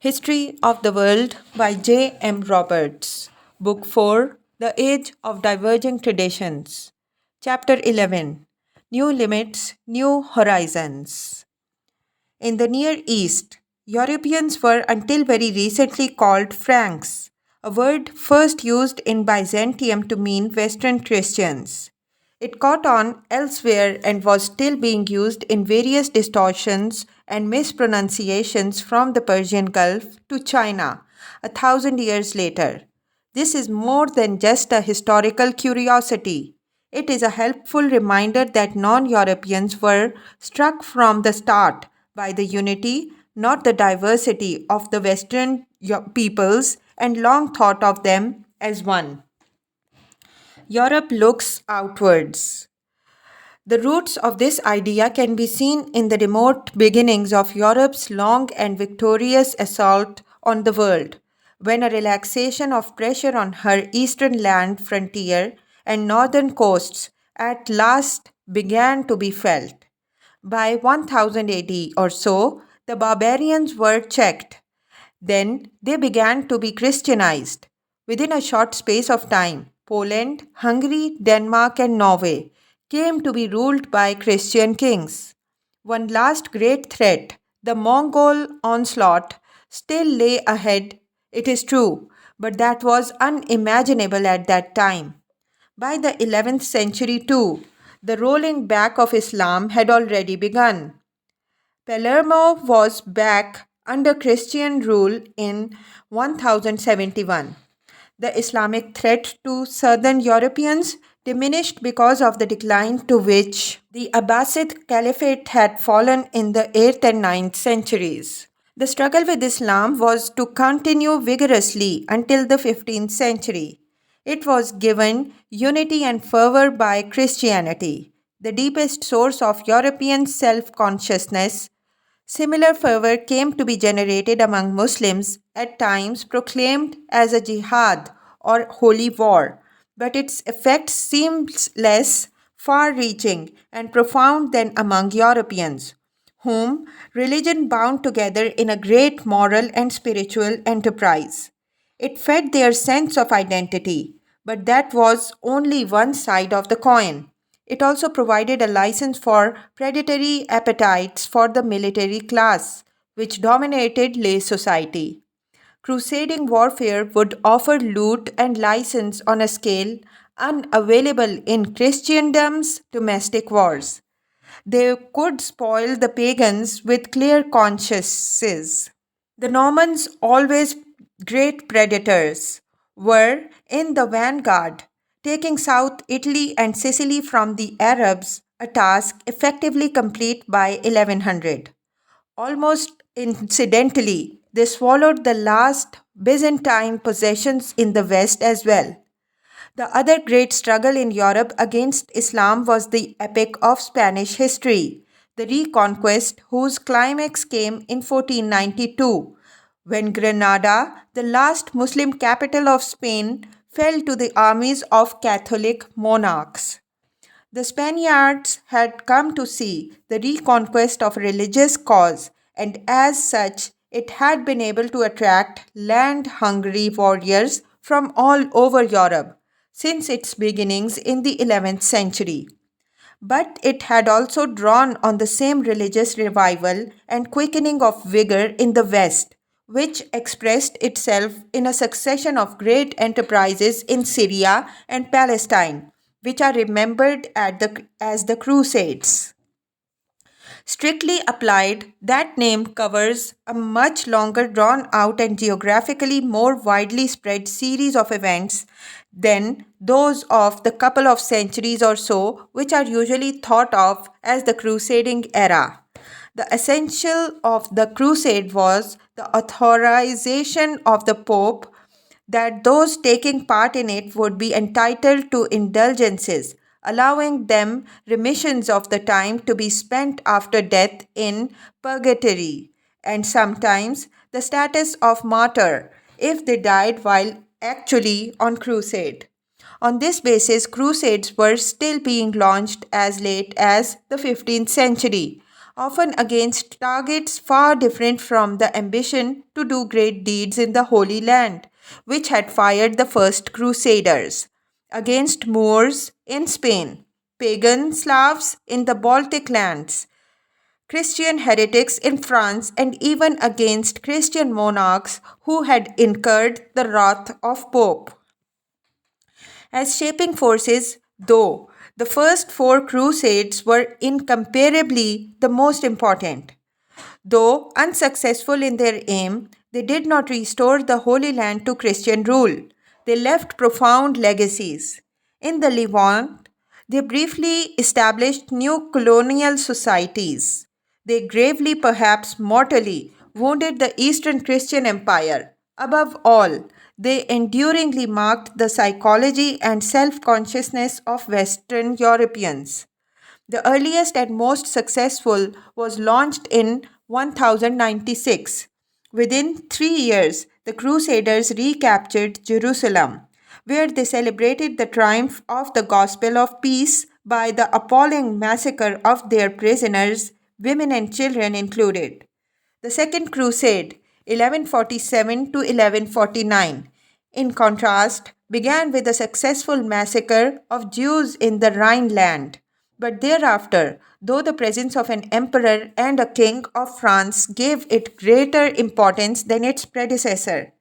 History of the World by J. M. Roberts. Book 4 The Age of Diverging Traditions. Chapter 11 New Limits, New Horizons. In the Near East, Europeans were until very recently called Franks, a word first used in Byzantium to mean Western Christians. It caught on elsewhere and was still being used in various distortions and mispronunciations from the Persian Gulf to China 1,000 years later. This is more than just a historical curiosity. It is a helpful reminder that non Europeans were struck from the start by the unity, not the diversity, of the Western peoples and long thought of them as one. Europe looks outwards. The roots of this idea can be seen in the remote beginnings of Europe's long and victorious assault on the world, when a relaxation of pressure on her eastern land frontier and northern coasts at last began to be felt. By 1000 AD or so, the barbarians were checked. Then they began to be Christianized. Within a short space of time, Poland, Hungary, Denmark, and Norway came to be ruled by Christian kings. One last great threat, the Mongol onslaught, still lay ahead, it is true, but that was unimaginable at that time. By the 11th century, too, the rolling back of Islam had already begun. Palermo was back under Christian rule in 1071. The Islamic threat to southern Europeans diminished because of the decline to which the Abbasid Caliphate had fallen in the 8th and 9th centuries. The struggle with Islam was to continue vigorously until the 15th century. It was given unity and fervor by Christianity, the deepest source of European self consciousness. Similar fervor came to be generated among Muslims, at times proclaimed as a jihad or holy war, but its effect seems less far reaching and profound than among Europeans, whom religion bound together in a great moral and spiritual enterprise. It fed their sense of identity, but that was only one side of the coin. It also provided a license for predatory appetites for the military class, which dominated lay society. Crusading warfare would offer loot and license on a scale unavailable in Christendom's domestic wars. They could spoil the pagans with clear consciences. The Normans, always great predators, were in the vanguard, taking South Italy and Sicily from the Arabs, a task effectively complete by 1100. Almost incidentally, they swallowed the last Byzantine possessions in the West as well. The other great struggle in Europe against Islam was the epic of Spanish history, the Reconquest, whose climax came in 1492, when Granada, the last Muslim capital of Spain, fell to the armies of Catholic monarchs. The Spaniards had come to see the reconquest of a religious cause, and as such, it had been able to attract land hungry warriors from all over Europe since its beginnings in the 11th century. But it had also drawn on the same religious revival and quickening of vigor in the West, which expressed itself in a succession of great enterprises in Syria and Palestine, which are remembered as the Crusades. Strictly applied, that name covers a much longer drawn out and geographically more widely spread series of events than those of the couple of centuries or so which are usually thought of as the crusading era. The essential of the crusade was the authorization of the Pope that those taking part in it would be entitled to indulgences, allowing them remissions of the time to be spent after death in purgatory, and sometimes the status of martyr if they died while actually on crusade. On this basis, crusades were still being launched as late as the 15th century, often against targets far different from the ambition to do great deeds in the Holy Land, which had fired the first Crusaders, against Moors in Spain, pagan Slavs in the Baltic lands, Christian heretics in France, and even against Christian monarchs who had incurred the wrath of Pope. As shaping forces, though, the first four crusades were incomparably the most important. Though unsuccessful in their aim, they did not restore the Holy Land to Christian rule. They left profound legacies. In the Levant, they briefly established new colonial societies. They gravely, perhaps mortally, wounded the Eastern Christian Empire. Above all, they enduringly marked the psychology and self consciousness of Western Europeans. The earliest and most successful was launched in 1096. Within 3 years, the Crusaders recaptured Jerusalem, where they celebrated the triumph of the gospel of peace by the appalling massacre of their prisoners, women and children included. The Second Crusade, 1147 to 1149, in contrast, began with the successful massacre of Jews in the Rhineland. But thereafter, though the presence of an emperor and a king of France gave it greater importance than its predecessor,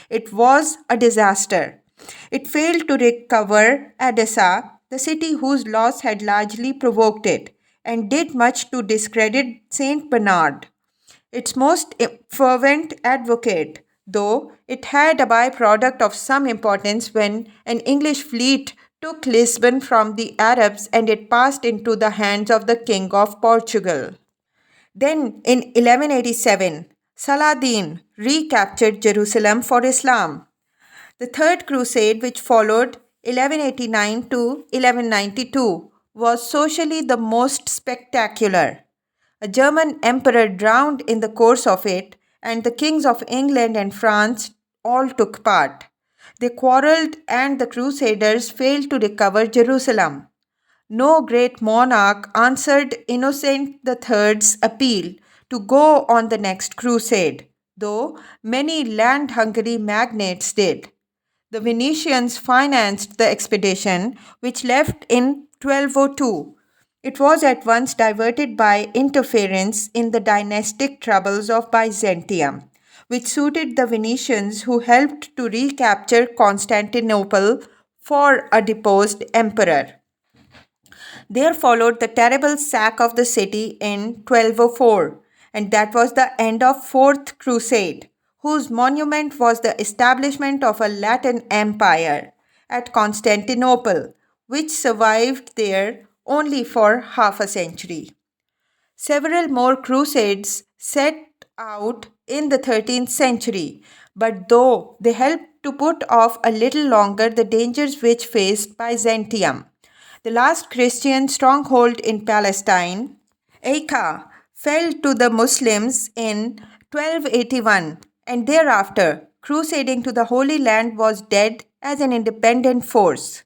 it was a disaster. It failed to recover Edessa, the city whose loss had largely provoked it, and did much to discredit Saint Bernard, its most fervent advocate, though it had a byproduct of some importance when an English fleet took Lisbon from the Arabs and it passed into the hands of the King of Portugal. Then, in 1187, Saladin recaptured Jerusalem for Islam. The Third Crusade, which followed 1189 to 1192, was socially the most spectacular. A German emperor drowned in the course of it, and the kings of England and France all took part. They quarreled, and the Crusaders failed to recover Jerusalem. No great monarch answered Innocent III's appeal to go on the next crusade, though many land hungry magnates did. The Venetians financed the expedition, which left in 1202. It was at once diverted by interference in the dynastic troubles of Byzantium, which suited the Venetians who helped to recapture Constantinople for a deposed emperor. There followed the terrible sack of the city in 1204, and that was the end of Fourth Crusade, whose monument was the establishment of a Latin empire at Constantinople, which survived there only for half a century. Several more crusades set out in the 13th century, but though they helped to put off a little longer the dangers which faced Byzantium, the last Christian stronghold in Palestine, Acre, fell to the Muslims in 1281, and thereafter crusading to the Holy Land was dead as an independent force.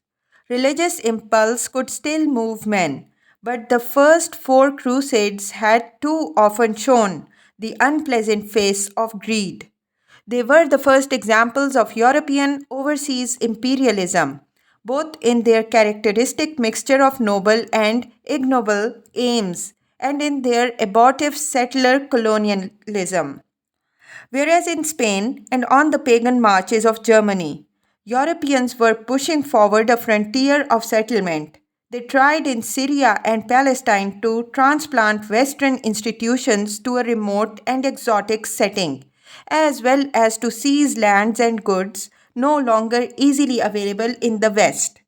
Religious impulse could still move men, but the first four crusades had too often shown the unpleasant face of greed. They were the first examples of European overseas imperialism, both in their characteristic mixture of noble and ignoble aims and in their abortive settler colonialism. Whereas in Spain and on the pagan marches of Germany, Europeans were pushing forward a frontier of settlement. They tried in Syria and Palestine to transplant Western institutions to a remote and exotic setting, as well as to seize lands and goods no longer easily available in the West.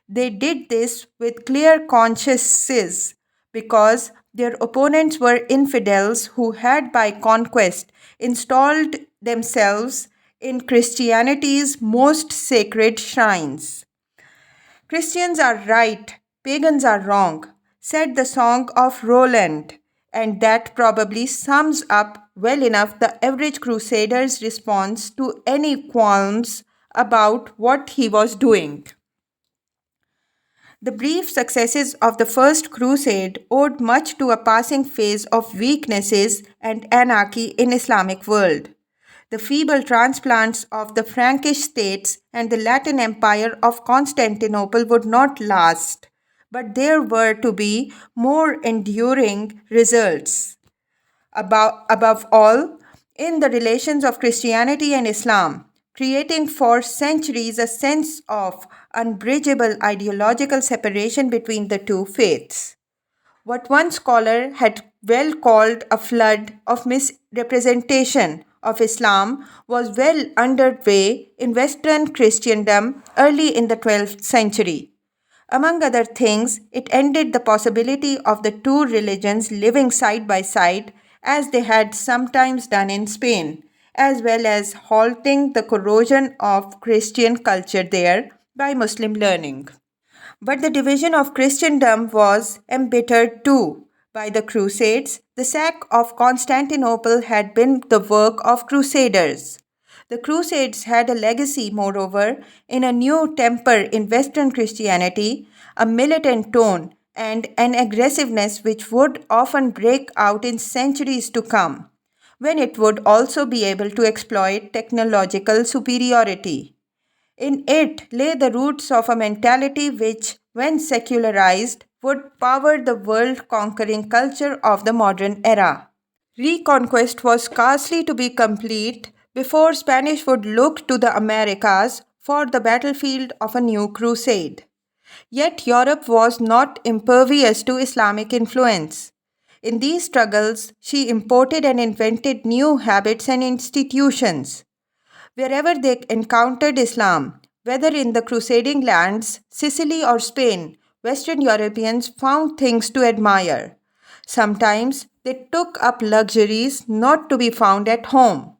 They did this with clear consciences because their opponents were infidels who had by conquest installed themselves in Christianity's most sacred shrines. Christians are right, pagans are wrong, said the Song of Roland, and that probably sums up well enough the average crusader's response to any qualms about what he was doing. The brief successes of the First Crusade owed much to a passing phase of weaknesses and anarchy in Islamic world. The feeble transplants of the Frankish states and the Latin Empire of Constantinople would not last, but there were to be more enduring results. Above all, in the relations of Christianity and Islam, creating for centuries a sense of unbridgeable ideological separation between the two faiths. What one scholar had well called a flood of misrepresentation of Islam was well underway in Western Christendom early in the 12th century. Among other things, it ended the possibility of the two religions living side by side as they had sometimes done in Spain, as well as halting the corrosion of Christian culture there by Muslim learning. But the division of Christendom was embittered too by the Crusades. The sack of Constantinople had been the work of crusaders. The Crusades had a legacy, moreover, in a new temper in Western Christianity, a militant tone, and an aggressiveness which would often break out in centuries to come, when it would also be able to exploit technological superiority. In it lay the roots of a mentality which, when secularized, would power the world conquering culture of the modern era. Reconquest was scarcely to be complete before Spanish would look to the Americas for the battlefield of a new crusade. Yet Europe was not impervious to Islamic influence. In these struggles, she imported and invented new habits and institutions. Wherever they encountered Islam, whether in the crusading lands, Sicily, or Spain, Western Europeans found things to admire. Sometimes they took up luxuries not to be found at home: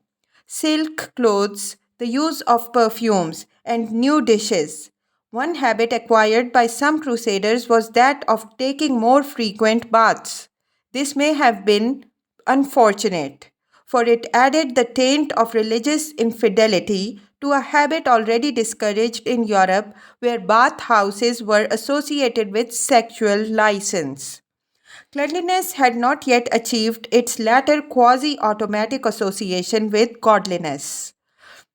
silk clothes, the use of perfumes, and new dishes. One habit acquired by some crusaders was that of taking more frequent baths. This may have been unfortunate, for it added the taint of religious infidelity to a habit already discouraged in Europe, where bath houses were associated with sexual license. Cleanliness had not yet achieved its latter quasi automatic association with godliness.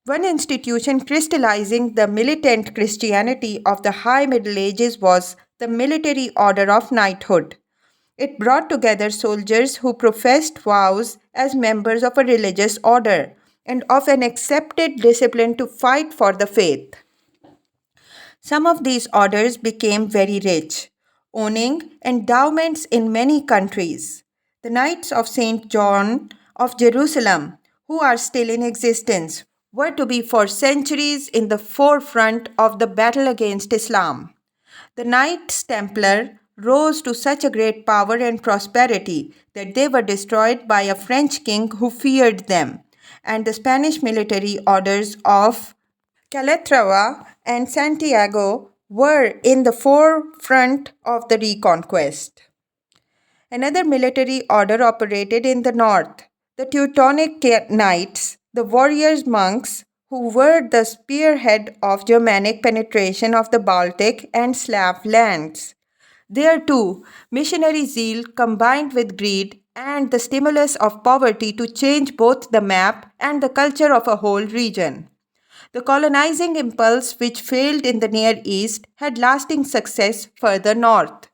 One institution crystallizing the militant Christianity of the High Middle Ages was the military order of knighthood. It brought together soldiers who professed vows as members of a religious order and of an accepted discipline to fight for the faith. Some of these orders became very rich, owning endowments in many countries. The Knights of St. John of Jerusalem, who are still in existence, were to be for centuries in the forefront of the battle against Islam. The Knights Templar rose to such a great power and prosperity that they were destroyed by a French king who feared them, and the Spanish military orders of Calatrava and Santiago were in the forefront of the reconquest. Another military order operated in the north, the Teutonic Knights, the warriors monks who were the spearhead of Germanic penetration of the Baltic and Slav lands. There too, missionary zeal combined with greed and the stimulus of poverty to change both the map and the culture of a whole region. The colonizing impulse, which failed in the Near East, had lasting success further north.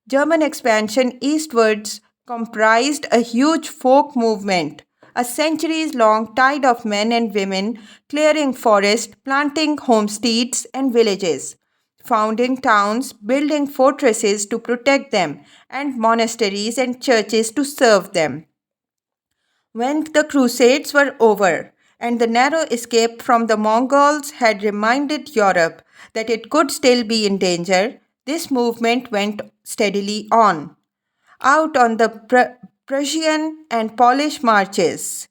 German expansion eastwards comprised a huge folk movement, a centuries long tide of men and women clearing forests, planting homesteads and villages, founding towns, building fortresses to protect them, and monasteries and churches to serve them. When the Crusades were over and the narrow escape from the Mongols had reminded Europe that it could still be in danger, this movement went steadily on. Out on the Prussian and Polish marches,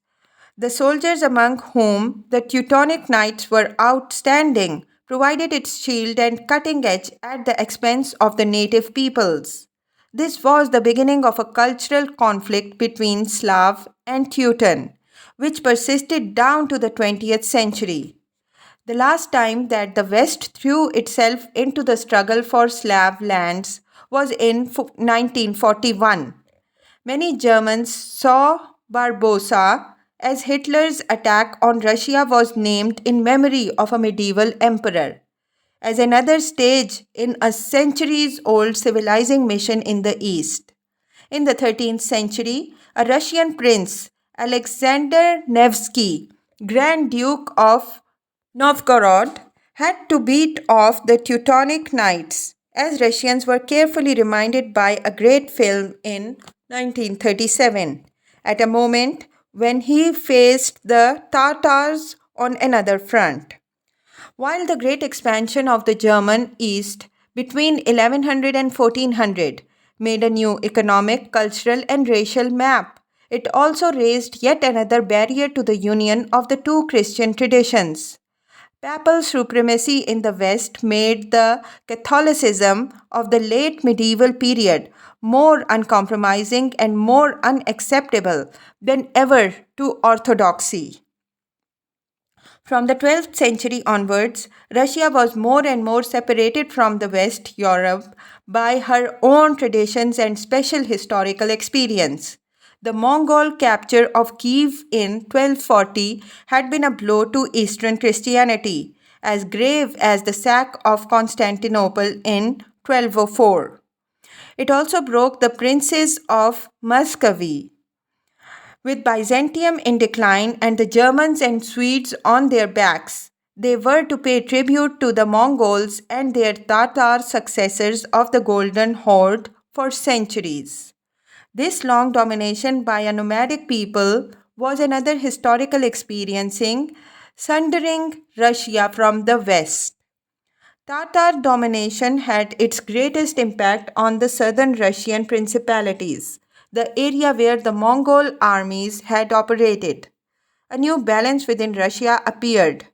the soldiers among whom the Teutonic Knights were outstanding provided its shield and cutting edge at the expense of the native peoples. This was the beginning of a cultural conflict between Slav and Teuton, which persisted down to the 20th century. The last time that the West threw itself into the struggle for Slav lands was in 1941. Many Germans saw Barbarossa as Hitler's attack on Russia was named in memory of a medieval emperor, as another stage in a centuries old civilizing mission in the East. In the 13th century, a Russian prince, Alexander Nevsky, Grand Duke of Novgorod, had to beat off the Teutonic Knights, as Russians were carefully reminded by a great film in 1937, at a moment when he faced the Tatars on another front. While the great expansion of the German East between 1100 and 1400 made a new economic, cultural, and racial map, it also raised yet another barrier to the union of the two Christian traditions. Papal supremacy in the West made the Catholicism of the late medieval period more uncompromising and more unacceptable than ever to orthodoxy. From the 12th century onwards, Russia was more and more separated from the West Europe by her own traditions and special historical experience. The Mongol capture of Kiev in 1240 had been a blow to Eastern Christianity, as grave as the sack of Constantinople in 1204. It also broke the princes of Muscovy. With Byzantium in decline and the Germans and Swedes on their backs, they were to pay tribute to the Mongols and their Tatar successors of the Golden Horde for centuries. This long domination by a nomadic people was another historical experiencing, sundering Russia from the West. Tatar domination had its greatest impact on the southern Russian principalities, the area where the Mongol armies had operated. A new balance within Russia appeared.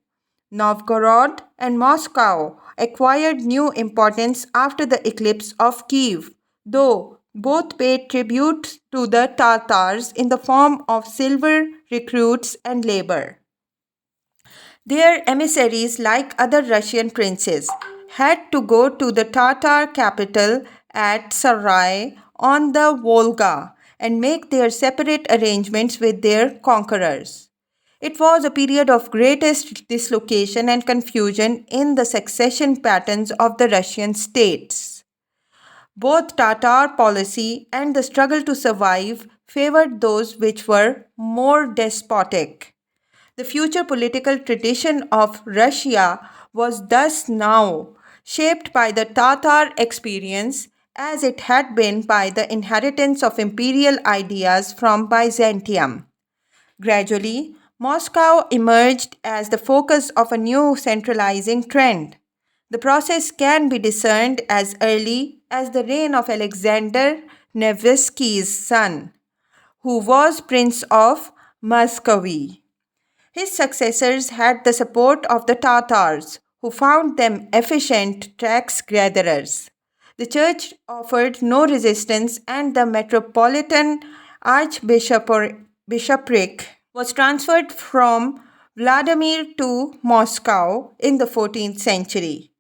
Novgorod and Moscow acquired new importance after the eclipse of Kiev, though both paid tribute to the Tatars in the form of silver, recruits, and labor. Their emissaries, like other Russian princes, had to go to the Tatar capital at Sarai on the Volga and make their separate arrangements with their conquerors. It was a period of greatest dislocation and confusion in the succession patterns of the Russian states. Both Tatar policy and the struggle to survive favored those which were more despotic. The future political tradition of Russia was thus now shaped by the Tatar experience as it had been by the inheritance of imperial ideas from Byzantium. Gradually, Moscow emerged as the focus of a new centralizing trend. The process can be discerned as early as the reign of Alexander Nevsky's son, who was Prince of Muscovy. His successors had the support of the Tatars, who found them efficient tax gatherers. The church offered no resistance, and the metropolitan archbishopric was transferred from Vladimir to Moscow in the 14th century.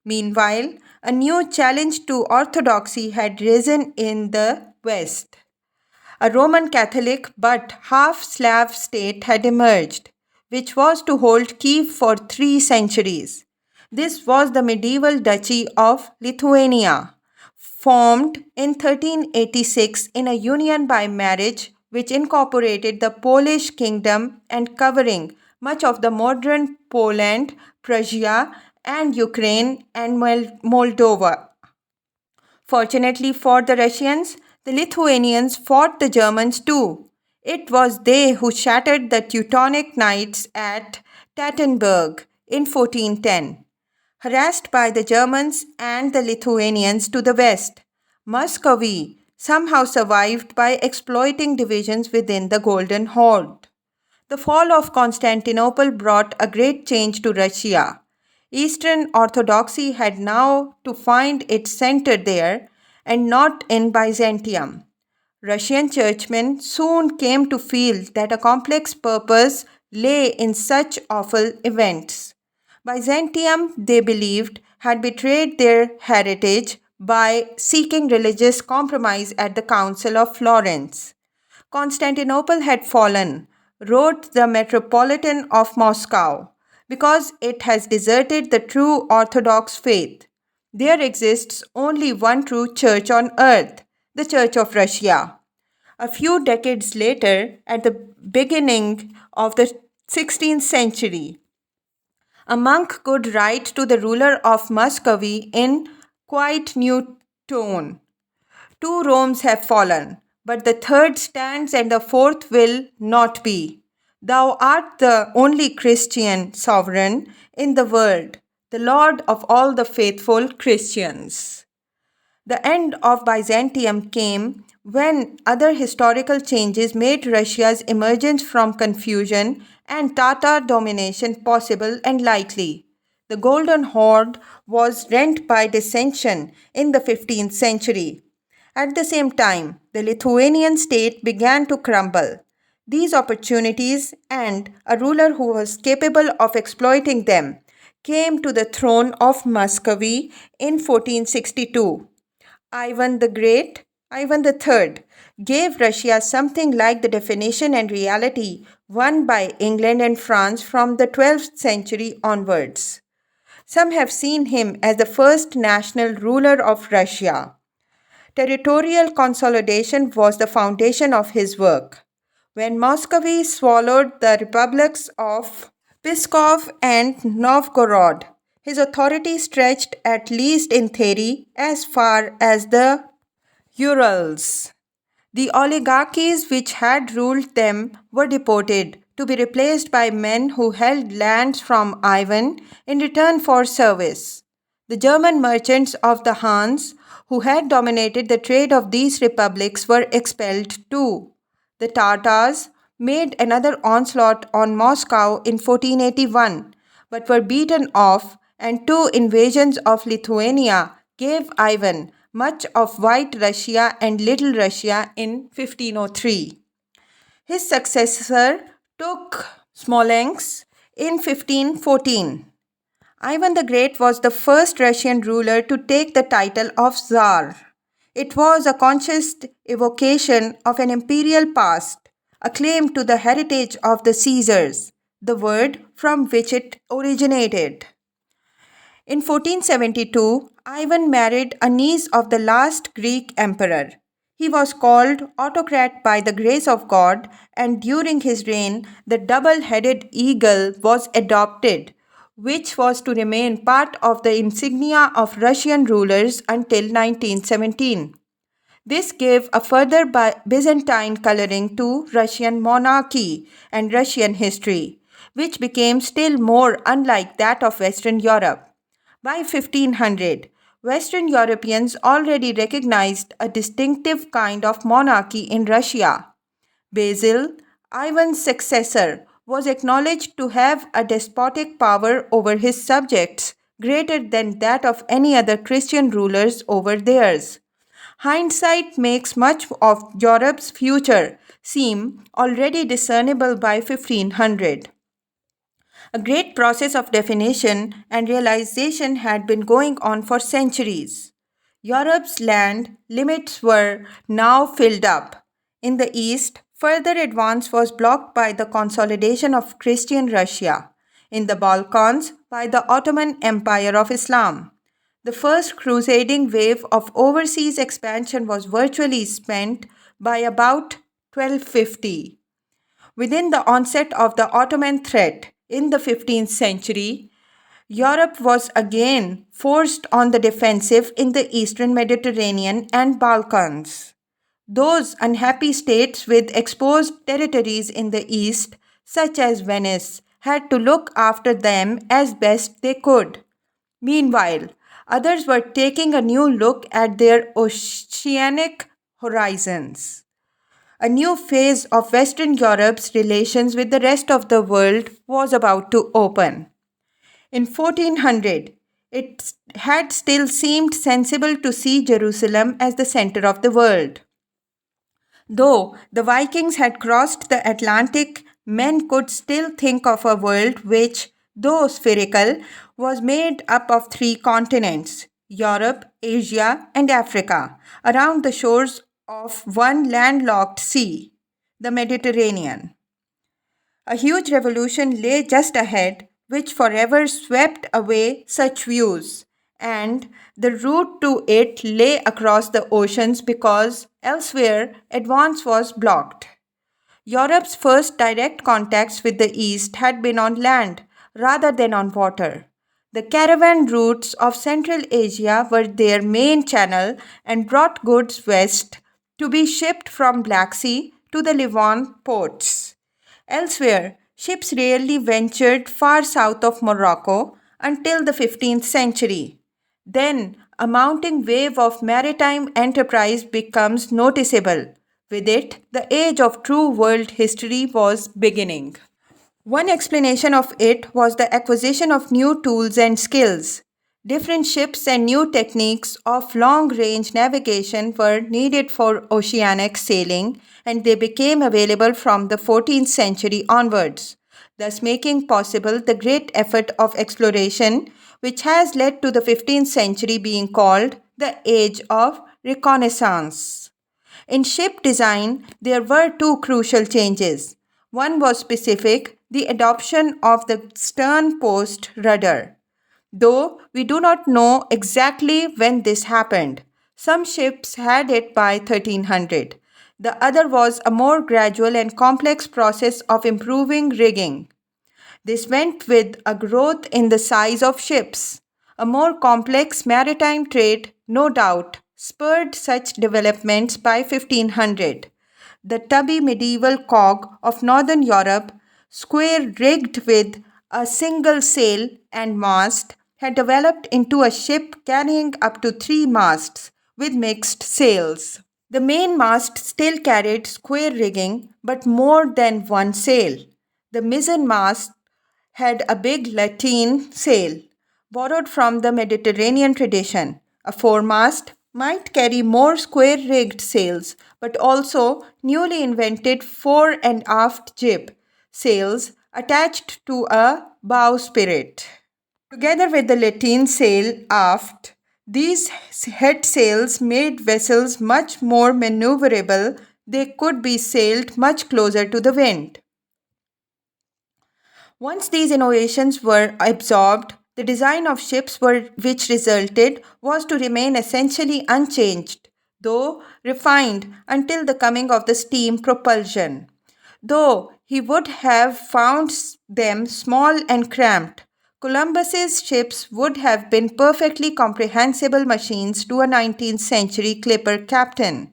Meanwhile, a new challenge to orthodoxy had risen in the West. A Roman Catholic but half Slav state had emerged, which was to hold Kiev for 3 centuries. This was the medieval Duchy of Lithuania, formed in 1386 in a union by marriage which incorporated the Polish kingdom and covering much of the modern Poland, Prussia, and Ukraine and Moldova. Fortunately for the Russians, the Lithuanians fought the Germans too. It was they who shattered the Teutonic Knights at Tattenberg in 1410. Harassed by the Germans and the Lithuanians to the west, Muscovy somehow survived by exploiting divisions within the Golden Horde. The fall of Constantinople brought a great change to Russia. Eastern Orthodoxy had now to find its center there and not in Byzantium. Russian churchmen soon came to feel that a complex purpose lay in such awful events. Byzantium, they believed, had betrayed their heritage by seeking religious compromise at the Council of Florence. Constantinople had fallen, wrote the Metropolitan of Moscow, because it has deserted the true Orthodox faith. There exists only one true church on earth, the Church of Russia. A few decades later, at the beginning of the 16th century, a monk could write to the ruler of Muscovy in quite new tone. Two Romes have fallen, but the third stands and the fourth will not be. Thou art the only Christian sovereign in the world, the Lord of all the faithful Christians. The end of Byzantium came when other historical changes made Russia's emergence from confusion and Tatar domination possible and likely. The Golden Horde was rent by dissension in the 15th century. At the same time, the Lithuanian state began to crumble. These opportunities and a ruler who was capable of exploiting them came to the throne of Muscovy in 1462. Ivan the Great, Ivan the Third, gave Russia something like the definition and reality won by England and France from the 12th century onwards. Some have seen him as the first national ruler of Russia. Territorial consolidation was the foundation of his work. When Muscovy swallowed the republics of Pskov and Novgorod, his authority stretched, at least in theory, as far as the Urals. The oligarchies which had ruled them were deported to be replaced by men who held lands from Ivan in return for service. The German merchants of the Hanse, who had dominated the trade of these republics, were expelled too. The Tatars made another onslaught on Moscow in 1481, but were beaten off, and two invasions of Lithuania gave Ivan much of White Russia and Little Russia in 1503. His successor took Smolensk in 1514. Ivan the Great was the first Russian ruler to take the title of Tsar. It was a conscious evocation of an imperial past, a claim to the heritage of the Caesars, the word from which it originated. In 1472, Ivan married a niece of the last Greek emperor. He was called autocrat by the grace of God, and during his reign, the double-headed eagle was adopted, which was to remain part of the insignia of Russian rulers until 1917. This gave a further Byzantine coloring to Russian monarchy and Russian history, which became still more unlike that of Western Europe. By 1500, Western Europeans already recognized a distinctive kind of monarchy in Russia. Basil, Ivan's successor, was acknowledged to have a despotic power over his subjects greater than that of any other Christian rulers over theirs. Hindsight makes much of Europe's future seem already discernible by 1500. A great process of definition and realization had been going on for centuries. Europe's land limits were now filled up. In the east, further advance was blocked by the consolidation of Christian Russia. In the Balkans, by the Ottoman Empire of Islam. The first crusading wave of overseas expansion was virtually spent by about 1250. Within the onset of the Ottoman threat in the 15th century, Europe was again forced on the defensive in the eastern Mediterranean and Balkans. Those unhappy states with exposed territories in the east, such as Venice, had to look after them as best they could. Meanwhile, others were taking a new look at their oceanic horizons. A new phase of Western Europe's relations with the rest of the world was about to open. In 1400, it had still seemed sensible to see Jerusalem as the center of the world. Though the Vikings had crossed the Atlantic, men could still think of a world which, though spherical, was made up of three continents: Europe, Asia, and Africa, around the shores of one landlocked sea, the Mediterranean. A huge revolution lay just ahead, which forever swept away such views, and the route to it lay across the oceans because elsewhere advance was blocked. Europe's first direct contacts with the East had been on land rather than on water. The caravan routes of Central Asia were their main channel and brought goods west to be shipped from Black Sea to the Levant ports. Elsewhere, ships rarely ventured far south of Morocco until the 15th century. Then, a mounting wave of maritime enterprise becomes noticeable. With it, the age of true world history was beginning. One explanation of it was the acquisition of new tools and skills. Different ships and new techniques of long range navigation were needed for oceanic sailing, and they became available from the 14th century onwards, thus making possible the great effort of exploration, which has led to the 15th century being called the Age of Reconnaissance. In ship design, there were two crucial changes. One was specific, the adoption of the stern post rudder. Though we do not know exactly when this happened, some ships had it by 1300. The other was a more gradual and complex process of improving rigging. This went with a growth in the size of ships. A more complex maritime trade, no doubt, spurred such developments by 1500. The tubby medieval cog of northern Europe, square rigged with a single sail and mast, had developed into a ship carrying up to three masts with mixed sails. The main mast still carried square rigging, but more than one sail. The mizzen mast had a big lateen sail, borrowed from the Mediterranean tradition. A foremast might carry more square rigged sails, but also newly invented fore and aft jib sails attached to a bowsprit. Together with the lateen sail aft, these head sails made vessels much more maneuverable. They could be sailed much closer to the wind. Once these innovations were absorbed, the design of ships which resulted was to remain essentially unchanged, though refined until the coming of the steam propulsion. Though he would have found them small and cramped, Columbus's ships would have been perfectly comprehensible machines to a 19th century clipper captain.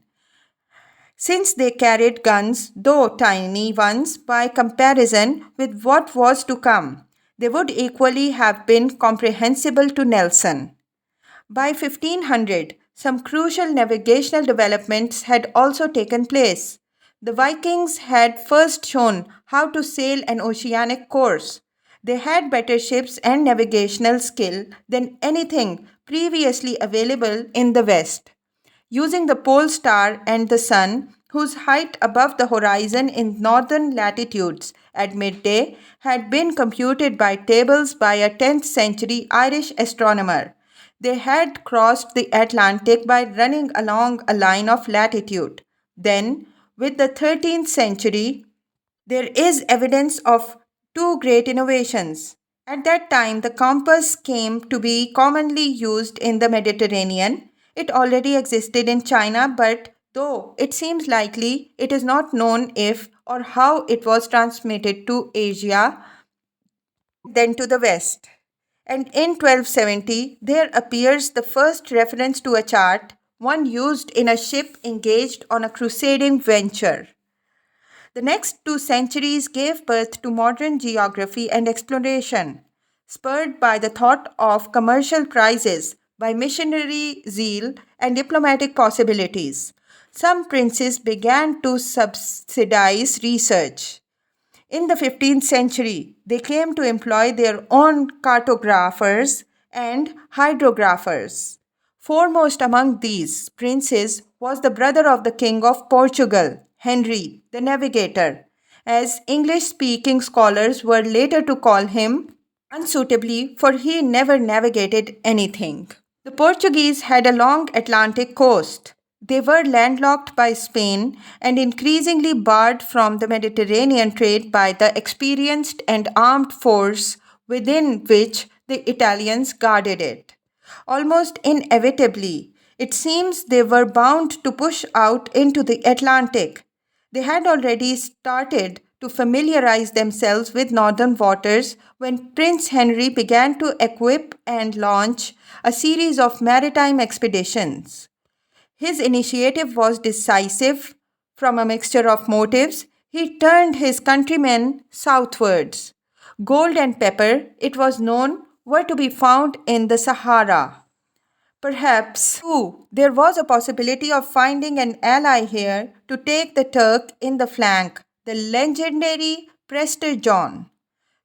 Since they carried guns, though tiny ones, by comparison with what was to come, they would equally have been comprehensible to Nelson. By 1500, some crucial navigational developments had also taken place. The Vikings had first shown how to sail an oceanic course. They had better ships and navigational skill than anything previously available in the West. Using the pole star and the sun, whose height above the horizon in northern latitudes at midday had been computed by tables by a 10th century Irish astronomer. They had crossed the Atlantic by running along a line of latitude. Then, with the 13th century, there is evidence of two great innovations. At that time, the compass came to be commonly used in the Mediterranean. It already existed in China, but though it seems likely, it is not known if or how it was transmitted to Asia, then to the West. And in 1270, there appears the first reference to a chart, one used in a ship engaged on a crusading venture. The next 2 centuries gave birth to modern geography and exploration, spurred by the thought of commercial prizes, by missionary zeal, and diplomatic possibilities. Some princes began to subsidize research. In the 15th century, they came to employ their own cartographers and hydrographers. Foremost among these princes was the brother of the King of Portugal, Henry the Navigator, as English speaking scholars were later to call him. unsuitably, for he never navigated anything. The Portuguese had a long Atlantic coast. They were landlocked by Spain and increasingly barred from the Mediterranean trade by the experienced and armed force within which the Italians guarded it. Almost inevitably, it seems they were bound to push out into the Atlantic. They had already started to familiarize themselves with northern waters when Prince Henry began to equip and launch a series of maritime expeditions. His initiative was decisive. From a mixture of motives, he turned his countrymen southwards. Gold and pepper, it was known, were to be found in the Sahara. Perhaps, too, there was a possibility of finding an ally here to take the Turk in the flank, the legendary Prester John.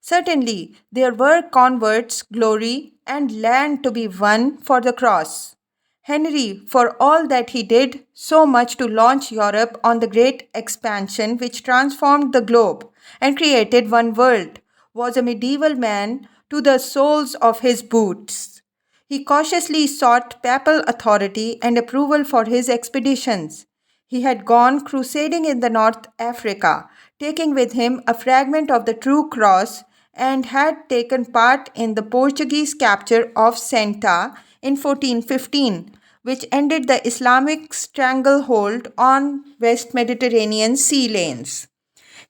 Certainly, there were converts, glory, and land to be won for the cross. Henry, for all that he did so much to launch Europe on the great expansion which transformed the globe and created one world, was a medieval man to the soles of his boots. He cautiously sought papal authority and approval for his expeditions. He had gone crusading in the North Africa, taking with him a fragment of the true cross, and had taken part in the Portuguese capture of Ceuta in 1415, which ended the Islamic stranglehold on West Mediterranean sea lanes.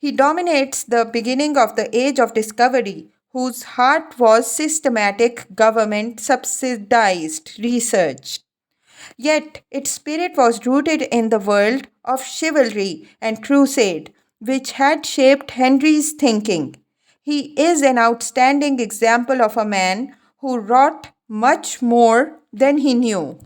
He dominates the beginning of the Age of Discovery, whose heart was systematic government subsidized research. Yet its spirit was rooted in the world of chivalry and crusade, which had shaped Henry's thinking. He is an outstanding example of a man who wrought much more than he knew.